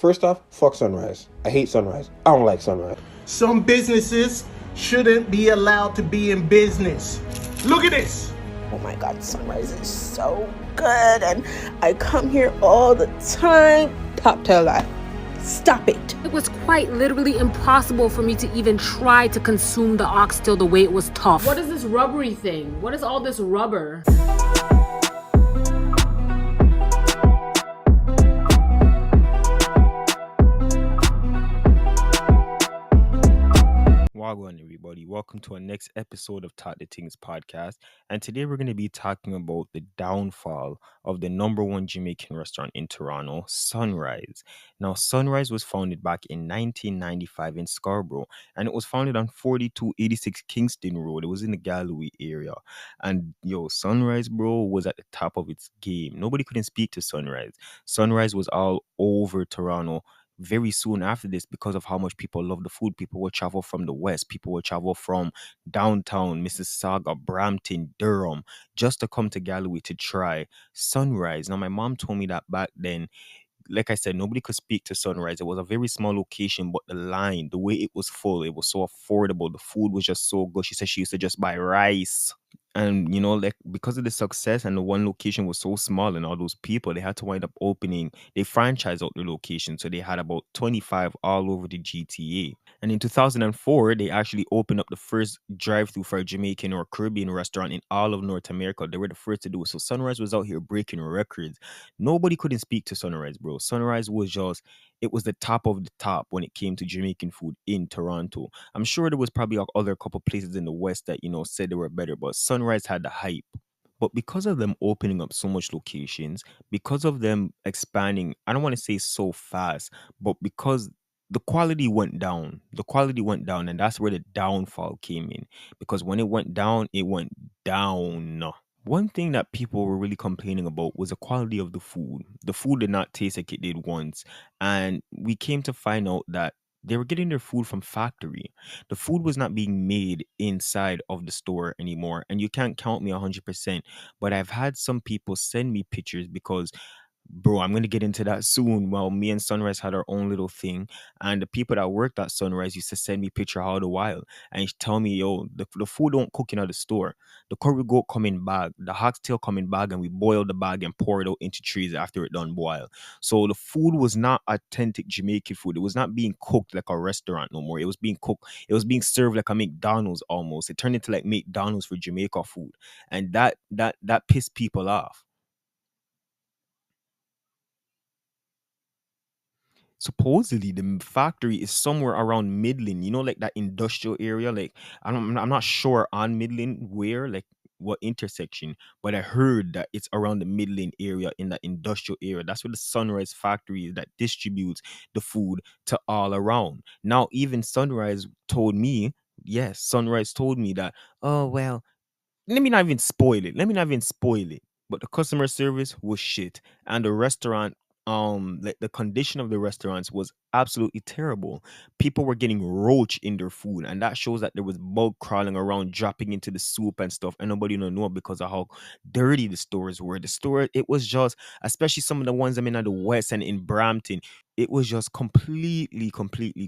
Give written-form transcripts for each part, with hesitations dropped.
First off, fuck SunRise. I hate SunRise. I don't like SunRise. Some businesses shouldn't be allowed to be in business. Look at this. Oh my God, SunRise is so good, and I come here all the time. Top to life. Stop it. It was quite literally impossible for me to even try to consume the oxtail the way it was tough. What is this rubbery thing? What is all this rubber? Wagwan, everybody. Welcome to our next episode of Talk the Things podcast. And today we're going to be talking about the downfall of the number one Jamaican restaurant in Toronto, SunRise. Now, SunRise was founded back in 1995 in Scarborough, and it was founded on 4286 Kingston Road. It was in the Galloway area. And SunRise, bro, was at the top of its game. Nobody couldn't speak to SunRise. SunRise was all over Toronto very soon after this because of how much people love the food. People will travel from the west. People will travel from downtown, Mississauga, Brampton, Durham, just to come to Galloway to try SunRise. Now, my mom told me that back then, like I said, nobody could speak to SunRise. It was a very small location, but the line, the way it was full, it was so affordable. The food was just so good. She said she used to just buy rice. And, because of the success and the one location was so small and all those people, they had to wind up opening, they franchised out the location. So they had about 25 all over the GTA. And in 2004, they actually opened up the first drive-thru for a Jamaican or Caribbean restaurant in all of North America. They were the first to do it. So SunRise was out here breaking records. Nobody couldn't speak to SunRise, bro. SunRise was it was the top of the top when it came to Jamaican food in Toronto. I'm sure there was probably other couple places in the West that, said they were better, but SunRise had the hype. But because of them opening up so much locations, because of them expanding, I don't want to say so fast, but because the quality went down. The quality went down, and that's where the downfall came in. Because when it went down, it went down. One thing that people were really complaining about was the quality of the food. The food did not taste like it did once. And we came to find out that they were getting their food from factory. The food was not being made inside of the store anymore. And you can't count me 100%. But I've had some people send me pictures because, bro, I'm going to get into that soon. Well, me and SunRise had our own little thing. And the people that worked at SunRise used to send me picture all the while. And tell me, the food don't cook in the store. The curry goat come in bag. The oxtail come in bag. And we boil the bag and pour it out into trees after it done boil. So the food was not authentic Jamaican food. It was not being cooked like a restaurant no more. It was being cooked. It was being served like a McDonald's almost. It turned into like McDonald's for Jamaica food. And that pissed people off. Supposedly the factory is somewhere around Midland, like that industrial area. Like I'm not sure on Midland where, like what intersection, but I heard that it's around the Midland area in that industrial area. That's where the SunRise factory is that distributes the food to all around. Now, even SunRise told me that, oh, well, let me not even spoil it. But the customer service was shit. And the restaurant, like the condition of the restaurants was absolutely terrible. People were getting roach in their food, and that shows that there was bug crawling around, dropping into the soup and stuff, and nobody don't know because of how dirty the stores were. It was just, especially some of the ones I'm in at the West and in Brampton, it was just completely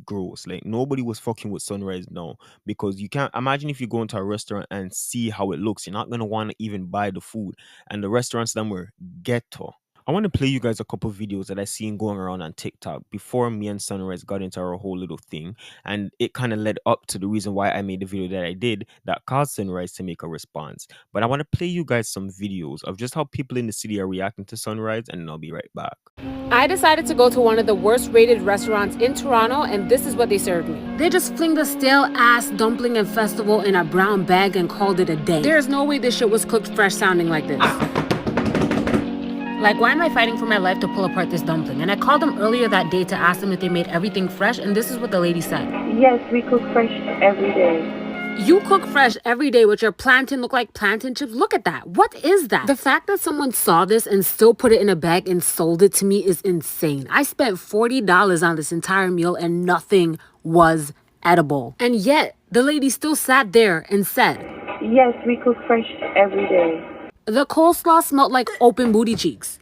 gross. Like nobody was fucking with SunRise now, because you can't imagine if you go into a restaurant and see how it looks, you're not gonna want to even buy the food. And the restaurants them were ghetto. I want to play you guys a couple videos that I seen going around on TikTok before me and SunRise got into our whole little thing. And it kind of led up to the reason why I made the video that I did that caused SunRise to make a response. But I want to play you guys some videos of just how people in the city are reacting to SunRise, and I'll be right back. I decided to go to one of the worst rated restaurants in Toronto, and this is what they served me. They just flinged the stale ass dumpling and festival in a brown bag and called it a day. There's no way this shit was cooked fresh sounding like this. Like, why am I fighting for my life to pull apart this dumpling? And I called them earlier that day to ask them if they made everything fresh, and this is what the lady said. Yes, we cook fresh every day. You cook fresh every day with your plantain look like plantain chips? Look at that. What is that? The fact that someone saw this and still put it in a bag and sold it to me is insane. I spent $40 on this entire meal and nothing was edible. And yet, the lady still sat there and said, Yes, we cook fresh every day. The coleslaw smelled like open booty cheeks.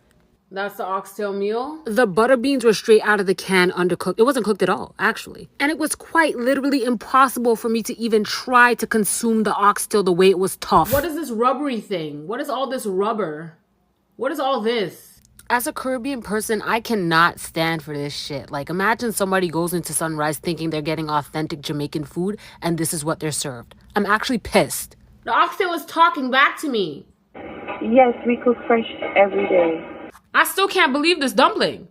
That's the oxtail meal. The butter beans were straight out of the can, undercooked. It wasn't cooked at all, actually. And it was quite literally impossible for me to even try to consume the oxtail the way it was tough. What is this rubbery thing? What is all this rubber? What is all this? As a Caribbean person, I cannot stand for this shit. Like, imagine somebody goes into SunRise thinking they're getting authentic Jamaican food, and this is what they're served. I'm actually pissed. The oxtail is talking back to me. Yes, we cook fresh every day. I still can't believe this dumpling.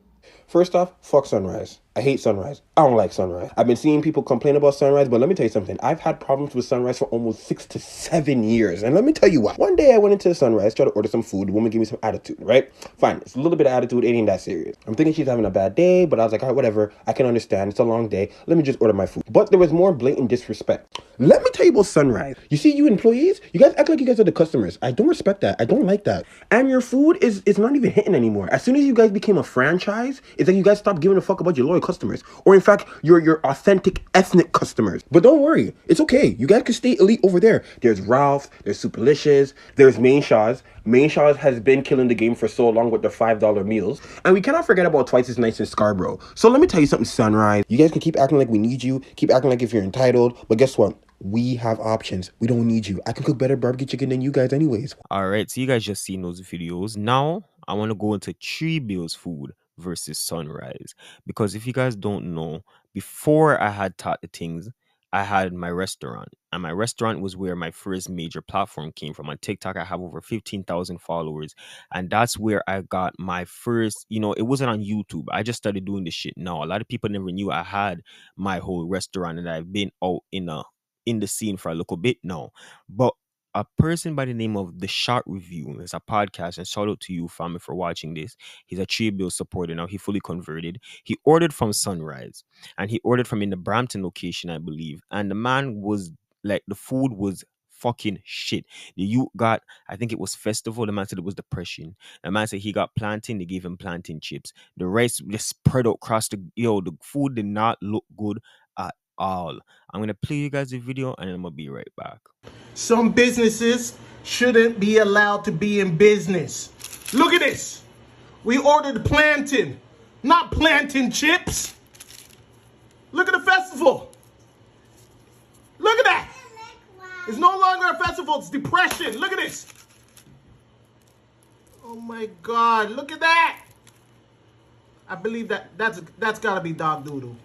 First off, fuck SunRise. I hate SunRise. I don't like SunRise. I've been seeing people complain about SunRise, but let me tell you something. I've had problems with SunRise for almost 6 to 7 years. And let me tell you why. One day I went into SunRise, tried to order some food. The woman gave me some attitude, right? Fine. It's a little bit of attitude. It ain't that serious. I'm thinking she's having a bad day, but I was like, all right, whatever. I can understand. It's a long day. Let me just order my food. But there was more blatant disrespect. Let me tell you about SunRise. You see, you employees, you guys act like you guys are the customers. I don't respect that. I don't like that. And your food is not even hitting anymore. As soon as you guys became a franchise, it's like you guys stopped giving a fuck about your loyal customers. Or in fact, your authentic ethnic customers. But don't worry, it's okay. You guys can stay elite over there. There's Ralph's, there's Superlicious, there's Main Shaw's. Main Shaw's has been killing the game for so long with their $5 meals. And we cannot forget about Twice as Nice in Scarborough. So let me tell you something, SunRise. You guys can keep acting like we need you, keep acting like if you're entitled, but guess what? We have options. We don't need you. I can cook better barbecue chicken than you guys anyways. All right, so you guys just seen those videos. Now I want to go into Tree Bill's food versus SunRise, because if you guys don't know, before I had Taught the Things, I had my restaurant, and my restaurant was where my first major platform came from. On TikTok, I have over 15,000 followers, and that's where I got my first. It wasn't on YouTube. I just started doing this shit now. A lot of people never knew I had my whole restaurant, and I've been out in the scene for a little bit now. But a person by the name of The Shot Review, it's a podcast, and shout out to you, family, for watching this. He's a Tree Bill supporter now. He fully converted. He ordered from SunRise, and he ordered from in the Brampton location, I believe. And the man was like, the food was fucking shit. You got, I think it was festival. The man said it was depression. The man said he got plantain. They gave him plantain chips. The rice just spread out across the food did not look good at all. I'm gonna play you guys the video, and I'm gonna be right back. Some businesses shouldn't be allowed to be in business. Look at this. We ordered plantain, not plantain chips. Look at the festival. Look at that. It's no longer a festival, it's depression. Look at this. Oh my God, look at that. I believe that's gotta be dog doodle.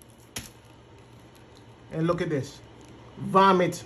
And look at this. Vomit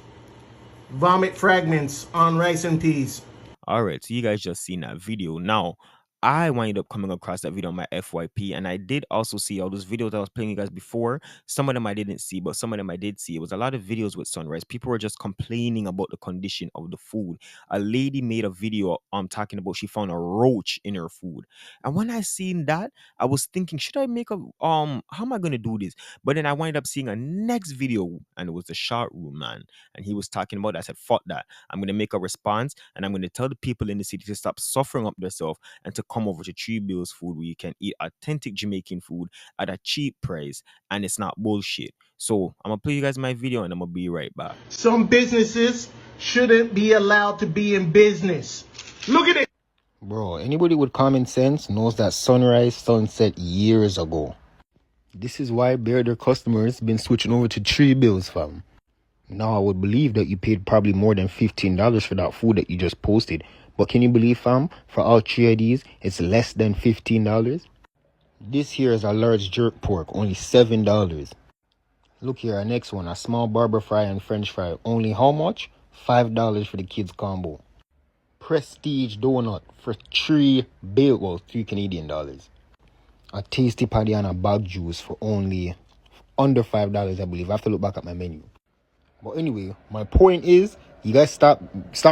fragments on rice and peas. All right, so you guys just seen that video. Now, I wound up coming across that video on my FYP, and I did also see all those videos I was playing you guys before. Some of them I didn't see, but some of them I did see. It was a lot of videos with SunRise. People were just complaining about the condition of the food. A lady made a video talking about she found a roach in her food. And when I seen that, I was thinking, should I make a how am I gonna do this? But then I wound up seeing a next video, and it was the Shot Room man, and he was talking about it. I said, fuck that. I'm gonna make a response, and I'm gonna tell the people in the city to stop suffering up themselves and to come over to Tree Bill's food, where you can eat authentic Jamaican food at a cheap price, and it's not bullshit. So I'm gonna play you guys my video, and I'm gonna be right back. Some businesses shouldn't be allowed to be in business. Look at it. Bro, anybody with common sense knows that SunRise sunset years ago. This is why their customers been switching over to Tree Bills, fam. Now I would believe that you paid probably more than $15 for that food that you just posted. But can you believe, fam, for all three of these, it's less than $15? This here is a large jerk pork, only $7. Look here, our next one, a small barber fry and french fry, only how much? $5 for the kids combo. Prestige donut for $3 Canadian dollars. A tasty patty and a bag juice for only under $5, I believe. I have to look back at my menu. But anyway, my point is, you guys stop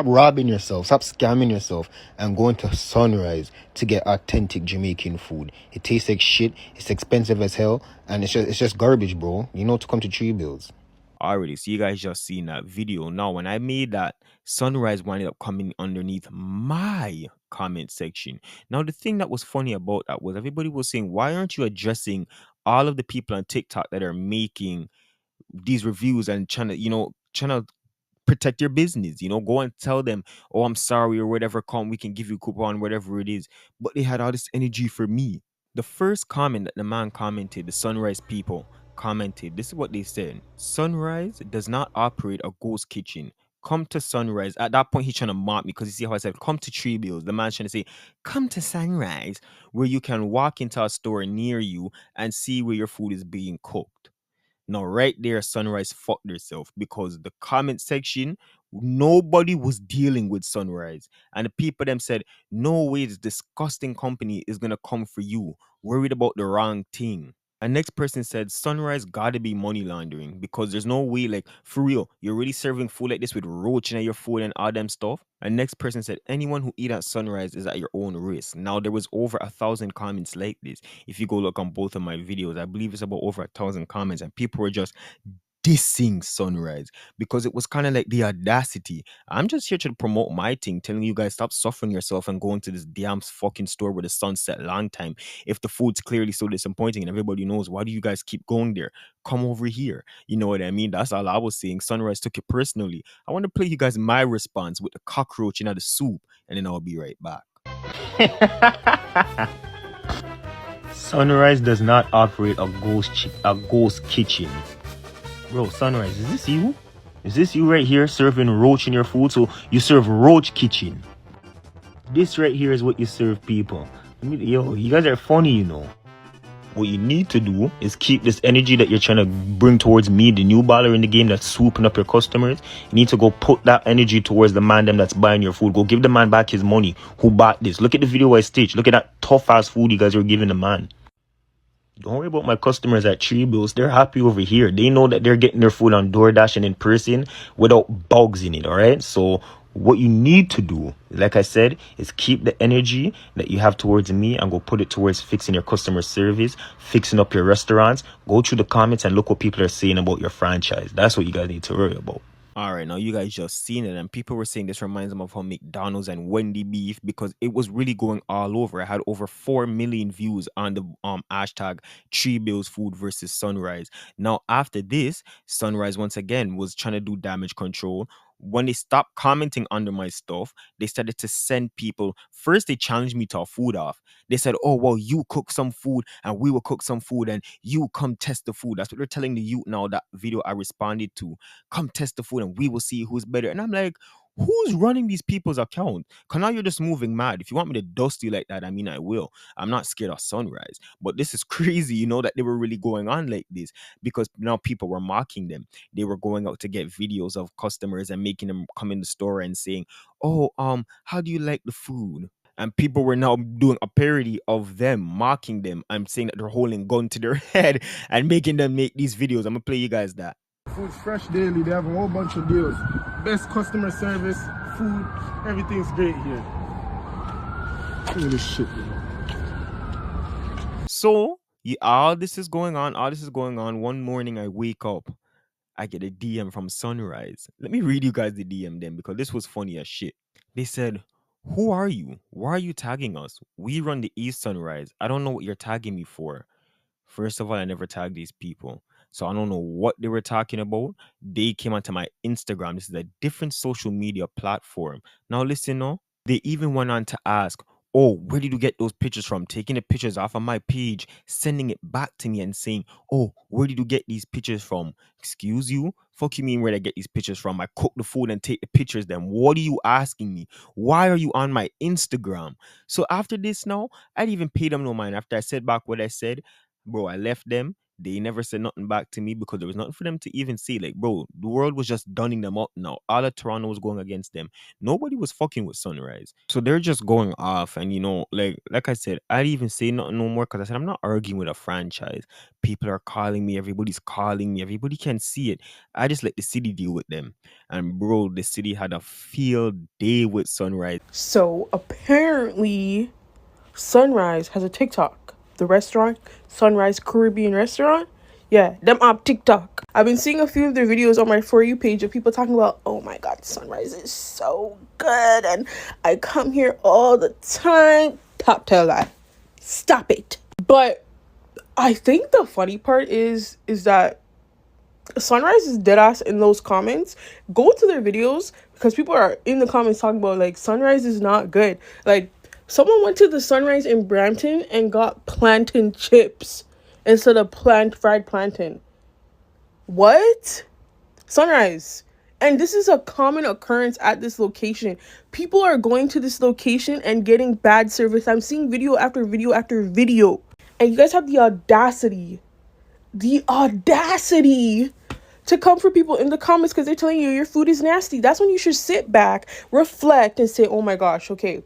robbing yourself, stop scamming yourself, and going to SunRise to get authentic Jamaican food. It tastes like shit, it's expensive as hell, and it's just garbage, bro. You know to come to Tree Bills. Already, so you guys just seen that video. Now, when I made that, SunRise wound up coming underneath my comment section. Now, the thing that was funny about that was everybody was saying, why aren't you addressing all of the people on TikTok that are making these reviews and trying to protect your business. Go and tell them, oh, I'm sorry or whatever, come, we can give you a coupon, whatever it is. But they had all this energy for me. The first comment that the man commented, the SunRise people commented, this is what they said: SunRise does not operate a ghost kitchen. Come to SunRise. At that point, he's trying to mock me because you see how I said, come to Tree Bills. The man's trying to say, come to SunRise, where you can walk into a store near you and see where your food is being cooked. Now, right there, SunRise fucked themselves, because the comment section, nobody was dealing with SunRise. And the people them said, no way this disgusting company is going to come for you. Worried about the wrong thing. And next person said, SunRise gotta be money laundering, because there's no way, like, for real, you're really serving food like this with roach in your food and all them stuff. And next person said, anyone who eat at SunRise is at your own risk. Now, there was over 1,000 comments like this. If you go look on both of my videos, I believe it's about over 1,000 comments, and people were just dissing SunRise, because it was kind of like the audacity. I'm just here to promote my thing, telling you guys, stop suffering yourself and going to this damn fucking store where the sun set long time. If the food's clearly so disappointing and everybody knows, why do you guys keep going there? Come over here. You know what I mean? That's all I was saying. SunRise took it personally. I want to play you guys my response with the cockroach in the soup, and then I'll be right back. SunRise does not operate a ghost kitchen. Bro, SunRise, is this you? Is this you right here serving roach in your food? So you serve roach kitchen. This right here is what you serve people. Yo, you guys are funny, What you need to do is keep this energy that you're trying to bring towards me, the new baller in the game that's swooping up your customers. You need to go put that energy towards the man them that's buying your food. Go give the man back his money who bought this. Look at the video I stitched. Look at that tough ass food you guys are giving the man. Don't worry about my customers at Tree Bills. They're happy over here. They know that they're getting their food on DoorDash and in person without bugs in it, all right? So what you need to do, like I said, is keep the energy that you have towards me and go put it towards fixing your customer service, fixing up your restaurants. Go through the comments and look what people are saying about your franchise. That's what you guys need to worry about. All right, now you guys just seen it, and people were saying this reminds them of how McDonald's and Wendy beef, because it was really going all over. I had over 4 million views on the hashtag Tree Bills Food versus SunRise. Now, after this, SunRise once again was trying to do damage control. When they stopped commenting under my stuff, they started to send people. First, they challenged me to a food off. They said, oh, well, you cook some food and we will cook some food and you come test the food. That's what they're telling the youth now, that video I responded to. Come test the food and we will see who's better. And I'm like, who's running these people's account? Because now you're just moving mad. If you want me to dust you like that, I mean, I will. I'm not scared of SunRise. But this is crazy, that they were really going on like this, because now people were mocking them. They were going out to get videos of customers and making them come in the store and saying, oh, how do you like the food? And people were now doing a parody of them, mocking them. I'm saying that they're holding a gun to their head and making them make these videos. I'm going to play you guys that. Food's fresh daily. They have a whole bunch of deals. Best customer service, food, everything's great here. Look at this shit, So, all this is going on. One morning I wake up, I get a DM from SunRise. Let me read you guys the DM then, because this was funny as shit. They said, who are you? Why are you tagging us? We run the East SunRise. I don't know what you're tagging me for. First of all, I never tagged these people, so I don't know what they were talking about. They came onto my Instagram. This is a different social media platform. Now listen, they even went on to ask, oh, where did you get those pictures from? Taking the pictures off of my page, sending it back to me and saying, oh, where did you get these pictures from? Excuse you? Fuck you mean where I get these pictures from? I cook the food and take the pictures then. What are you asking me? Why are you on my Instagram? So after this now, I didn't even pay them no mind. After I said back what I said, bro, I left them. They never said nothing back to me, because there was nothing for them to even say. Like, bro, the world was just dunning them up now. All of Toronto was going against them. Nobody was fucking with SunRise. So they're just going off. And, like I said, I didn't even say nothing no more, because I said, I'm not arguing with a franchise. People are calling me. Everybody's calling me. Everybody can see it. I just let the city deal with them. And, bro, the city had a field day with SunRise. So apparently, SunRise has a TikTok. The restaurant, SunRise Caribbean Restaurant. Yeah, them up TikTok. I've been seeing a few of their videos on my For You page of people talking about, oh my God, SunRise is so good. And I come here all the time. Top tell that. Stop it. But I think the funny part is that Sunrise is dead ass in those comments. Go to their videos because people are in the comments talking about like Sunrise is not good. Like someone went to the Sunrise in Brampton and got plantain chips instead of fried plantain. What? Sunrise. And this is a common occurrence at this location. People are going to this location and getting bad service. I'm seeing video after video after video. And you guys have the audacity to come for people in the comments because they're telling you your food is nasty. That's when you should sit back, reflect, and say, oh my gosh, okay,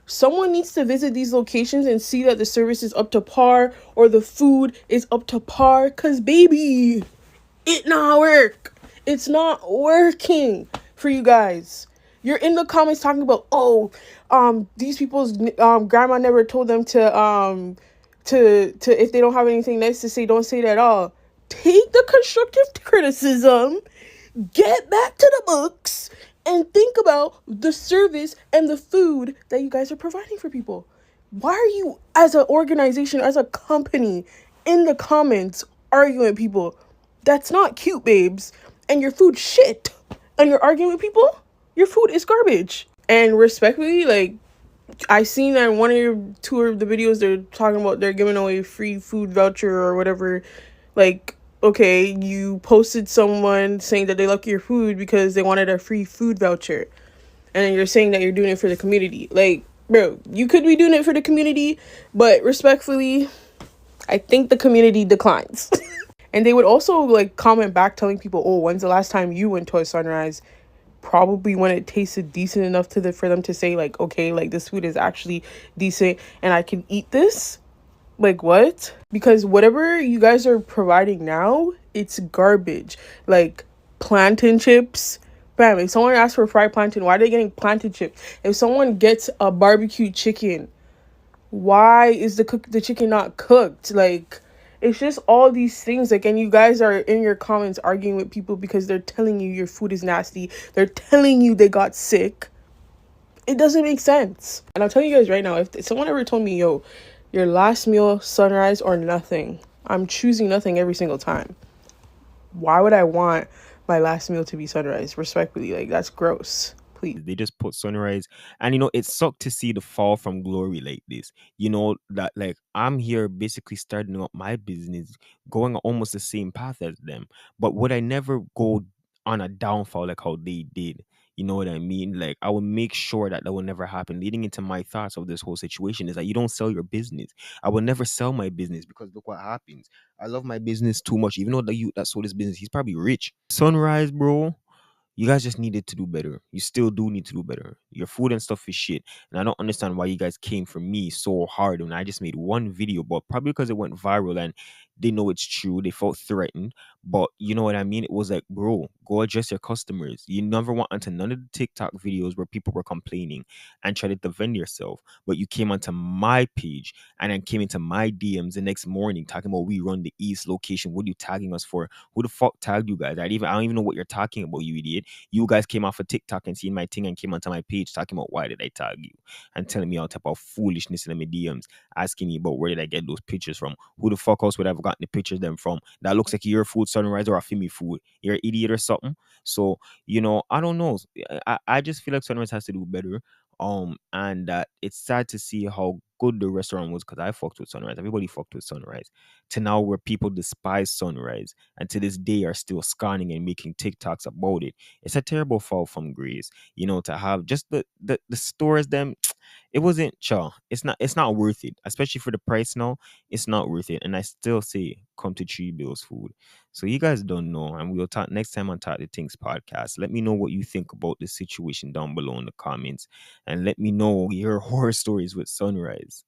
someone needs to visit these locations and see that the service is up to par or the food is up to par. Because, baby, it not work. It's not working for you guys. You're in the comments talking about, these people's grandma never told them to if they don't have anything nice to say, don't say it at all. Take the constructive criticism, get back to the books, and think about the service and the food that you guys are providing for people. Why are you, as an organization, as a company, in the comments arguing with people? That's not cute, babes. And your food shit. And you're arguing with people? Your food is garbage. And respectfully, like, I seen that in one or two of the videos they're talking about they're giving away free food voucher or whatever. Like, okay, you posted someone saying that they like your food because they wanted a free food voucher. And then you're saying that you're doing it for the community. Like, bro, you could be doing it for the community, but respectfully, I think the community declines. And they would also like comment back telling people, oh, when's the last time you went to a Sunrise? Probably when it tasted decent enough for them to say like, okay, like this food is actually decent and I can eat this. Like, what? Because whatever you guys are providing now, it's garbage. Like plantain chips. Bam, if someone asks for fried plantain, why are they getting plantain chips? If someone gets a barbecue chicken, why is the chicken not cooked? Like, it's just all these things. Like, and you guys are in your comments arguing with people because they're telling you your food is nasty. They're telling you they got sick. It doesn't make sense. And I'll tell you guys right now, if someone ever told me, yo, your last meal, Sunrise or nothing, I'm choosing nothing every single time. Why would I want my last meal to be Sunrise? Respectfully, like, that's gross. Please. They just put Sunrise, and it sucked to see the fall from glory like this. That like I'm here basically starting up my business, going almost the same path as them, but would I never go on a downfall like how they did? You know what I mean? Like, I will make sure that will never happen. Leading into my thoughts of this whole situation is that you don't sell your business. I will never sell my business because look what happens. I love my business too much. Even though the youth that sold this business, he's probably rich. Sunrise, bro. You guys just needed to do better. You still do need to do better. Your food and stuff is shit. And I don't understand why you guys came for me so hard when I just made one video, but probably because it went viral and they know it's true. They felt threatened. But you know what I mean? It was like, bro, go address your customers. You never went onto none of the TikTok videos where people were complaining and try to defend yourself. But you came onto my page and then came into my DMs the next morning talking about we run the East location. What are you tagging us for? Who the fuck tagged you guys? I don't even know what you're talking about, you idiot. You guys came off of TikTok and seen my thing and came onto my page talking about why did I tag you and telling me all type of foolishness in my DMs, asking me about where did I get those pictures from? Who the fuck else would I have gotten the pictures them from? That looks like your food, Sunrise, or a Fimi food. You're an idiot or something. So I don't know. I just feel like Sunrise has to do better. And it's sad to see how good the restaurant was because I fucked with Sunrise. Everybody fucked with Sunrise. To now where people despise Sunrise and to this day are still scanning and making TikToks about it. It's a terrible fall from grace. To have just the stores them. It wasn't it's not worth it, especially for the price now. It's not worth it. And I still say come to Tree Bills Food. So you guys don't know, and we'll talk next time on Talk the Things podcast. Let me know what you think about the situation down below in the comments, and let me know your horror stories with Sunrise.